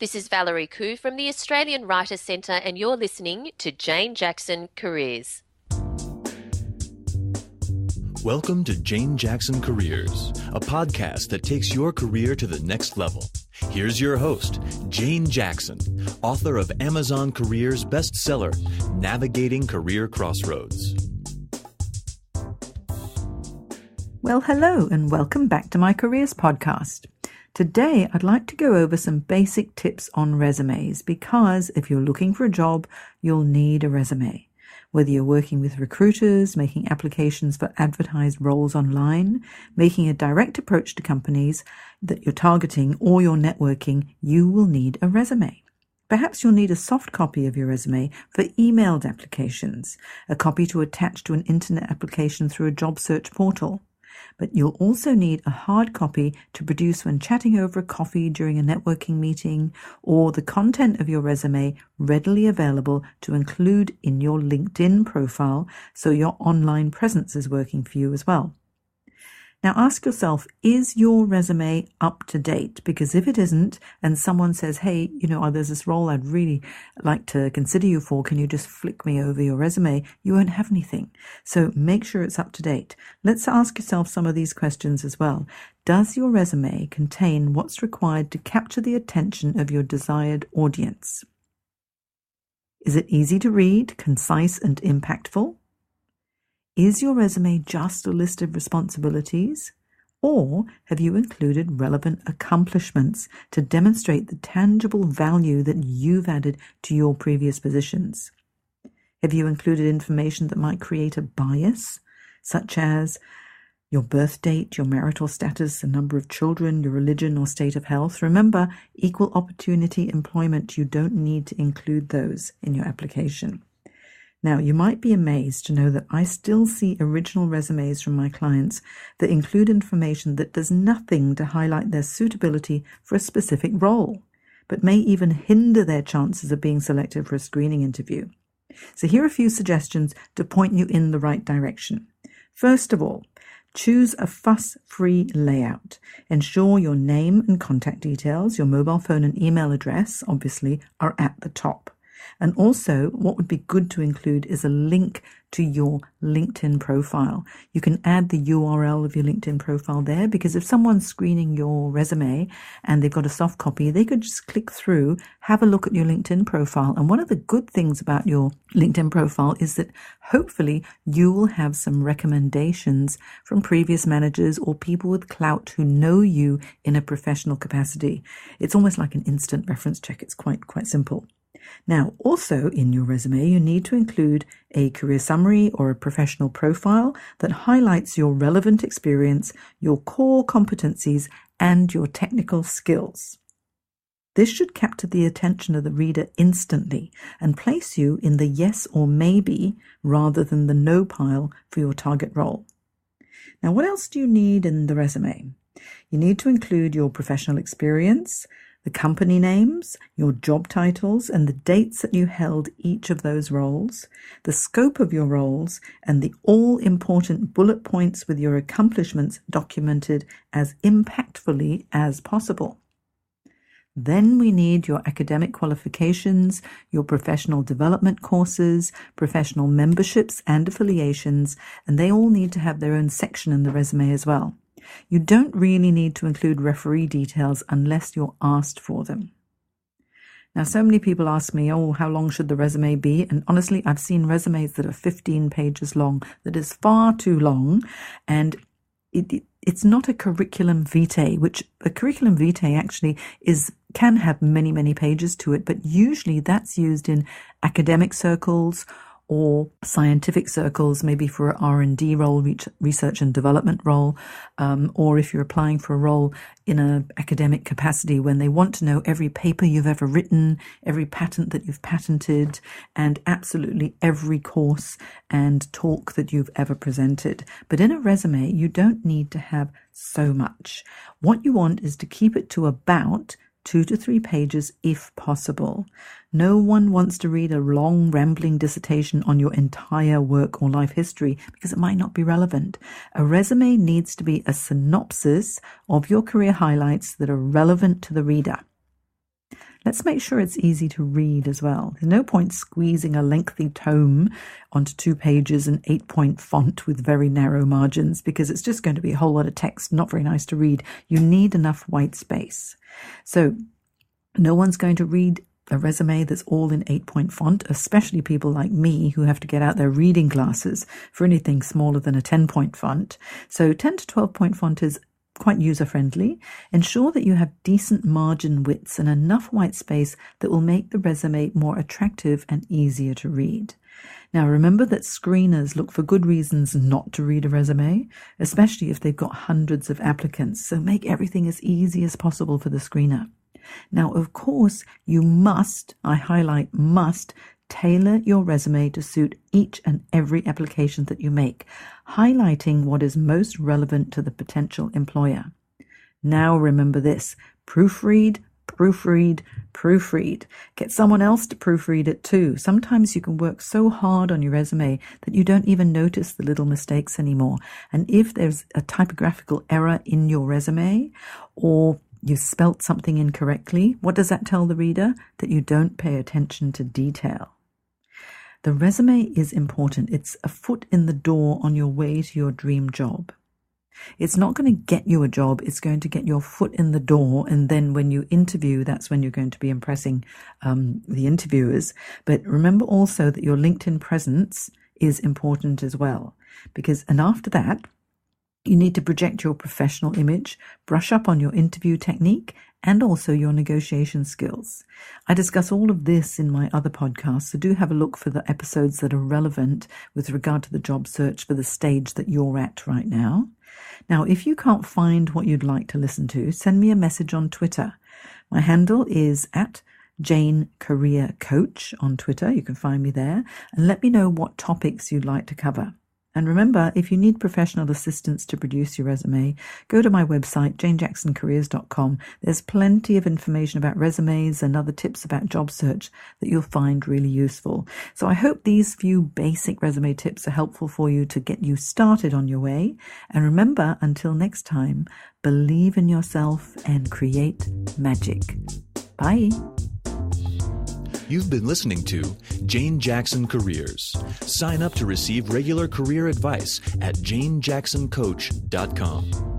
This is Valerie Khoo from the Australian Writers' Centre, and you're listening to Jane Jackson Careers. Welcome to Jane Jackson Careers, a podcast that takes your career to the next level. Here's your host, Jane Jackson, author of Amazon Careers bestseller, Navigating Career Crossroads. Well, hello and welcome back to my Careers podcast. Today, I'd like to go over some basic tips on resumes because if you're looking for a job, you'll need a resume. Whether you're working with recruiters, making applications for advertised roles online, making a direct approach to companies that you're targeting, or you're networking, you will need a resume. Perhaps you'll need a soft copy of your resume for emailed applications, a copy to attach to an internet application through a job search portal. But you'll also need a hard copy to produce when chatting over a coffee during a networking meeting, or the content of your resume readily available to include in your LinkedIn profile so your online presence is working for you as well. Now ask yourself, is your resume up to date? Because if it isn't, and someone says, hey, there's this role I'd really like to consider you for, can you just flick me over your resume? You won't have anything. So make sure it's up to date. Let's ask yourself some of these questions as well. Does your resume contain what's required to capture the attention of your desired audience? Is it easy to read, concise, and impactful? Is your resume just a list of responsibilities? Or have you included relevant accomplishments to demonstrate the tangible value that you've added to your previous positions? Have you included information that might create a bias, such as your birth date, your marital status, the number of children, your religion or state of health? Remember, equal opportunity employment, you don't need to include those in your application. Now, you might be amazed to know that I still see original resumes from my clients that include information that does nothing to highlight their suitability for a specific role, but may even hinder their chances of being selected for a screening interview. So here are a few suggestions to point you in the right direction. First of all, choose a fuss-free layout. Ensure your name and contact details, your mobile phone and email address, obviously, are at the top. And also, what would be good to include is a link to your LinkedIn profile. You can add the URL of your LinkedIn profile there, because if someone's screening your resume and they've got a soft copy, they could just click through, have a look at your LinkedIn profile. And one of the good things about your LinkedIn profile is that hopefully you will have some recommendations from previous managers or people with clout who know you in a professional capacity. It's almost like an instant reference check. It's quite simple. Now, also in your resume, you need to include a career summary or a professional profile that highlights your relevant experience, your core competencies, and your technical skills. This should capture the attention of the reader instantly and place you in the yes or maybe rather than the no pile for your target role. Now, what else do you need in the resume? You need to include your professional experience, the company names, your job titles, and the dates that you held each of those roles, the scope of your roles, and the all-important bullet points with your accomplishments documented as impactfully as possible. Then we need your academic qualifications, your professional development courses, professional memberships and affiliations, and they all need to have their own section in the resume as well. You don't really need to include referee details unless you're asked for them. Now, so many people ask me, how long should the resume be? And honestly, I've seen resumes that are 15 pages long. That is far too long. And it's not a curriculum vitae, which a curriculum vitae actually can have many, many pages to it. But usually that's used in academic circles or scientific circles, maybe for an R&D role, research and development role, or if you're applying for a role in an academic capacity when they want to know every paper you've ever written, every patent that you've patented, and absolutely every course and talk that you've ever presented. But in a resume, you don't need to have so much. What you want is to keep it to about 2 to 3 pages if possible. No one wants to read a long, rambling dissertation on your entire work or life history because it might not be relevant. A resume needs to be a synopsis of your career highlights that are relevant to the reader. Let's make sure it's easy to read as well. There's no point squeezing a lengthy tome onto 2 pages in 8-point font with very narrow margins, because it's just going to be a whole lot of text, not very nice to read. You need enough white space. So no one's going to read a resume that's all in 8-point font, especially people like me who have to get out their reading glasses for anything smaller than a 10-point font. So 10 to 12-point font is quite user-friendly. Ensure that you have decent margin widths and enough white space that will make the resume more attractive and easier to read. Now, remember that screeners look for good reasons not to read a resume, especially if they've got hundreds of applicants. So make everything as easy as possible for the screener. Now, of course, you must, I highlight must, tailor your resume to suit each and every application that you make, highlighting what is most relevant to the potential employer. Now, remember this: proofread, proofread, proofread. Get someone else to proofread it too. Sometimes you can work so hard on your resume that you don't even notice the little mistakes anymore. And if there's a typographical error in your resume, or you spelt something incorrectly, what does that tell the reader? That you don't pay attention to detail. The resume is important. It's a foot in the door on your way to your dream job. It's not going to get you a job. It's going to get your foot in the door. And then when you interview, that's when you're going to be impressing the interviewers. But remember also that your LinkedIn presence is important as well. And after that, you need to project your professional image, brush up on your interview technique, and also your negotiation skills. I discuss all of this in my other podcasts, so do have a look for the episodes that are relevant with regard to the job search for the stage that you're at right now. Now, if you can't find what you'd like to listen to, send me a message on Twitter. My handle is @JaneCareerCoach on Twitter. You can find me there, and let me know what topics you'd like to cover. And remember, if you need professional assistance to produce your resume, go to my website, janejacksoncareers.com. There's plenty of information about resumes and other tips about job search that you'll find really useful. So I hope these few basic resume tips are helpful for you to get you started on your way. And remember, until next time, believe in yourself and create magic. Bye. You've been listening to Jane Jackson Careers. Sign up to receive regular career advice at janejacksoncoach.com.